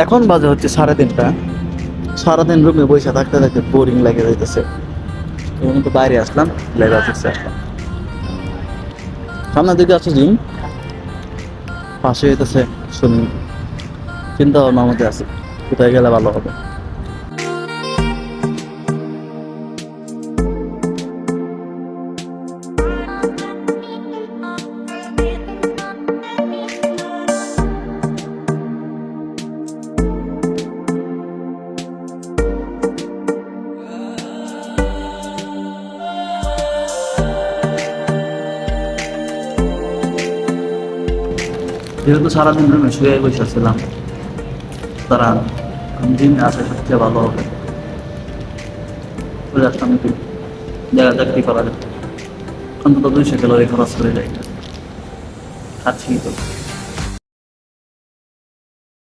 এখন বাজে হচ্ছে 3:30। সারাদিন রুমে বসে থাকতে থাকতে বোরিং লেগে যাইতেছে। তো বাইরে আসলাম, লেবার অফিসে আসলাম। সামনের দিকে আছে জিম, পাশে হইতেছে সুইমিং। চিন্তা ভাবনার মধ্যে আছে কোথায় গেলে ভালো হবে। যেহেতু সারাদিন রুমে শুয়ে বসেছিলাম, তারা জিমে আসা সবচেয়ে ভালো হবে। চলে আসলাম একটু, দেখা যাক কি করা যায়। অন্তত 200 ক্যালোরি খরচ করে যাই, খাচ্ছি তো।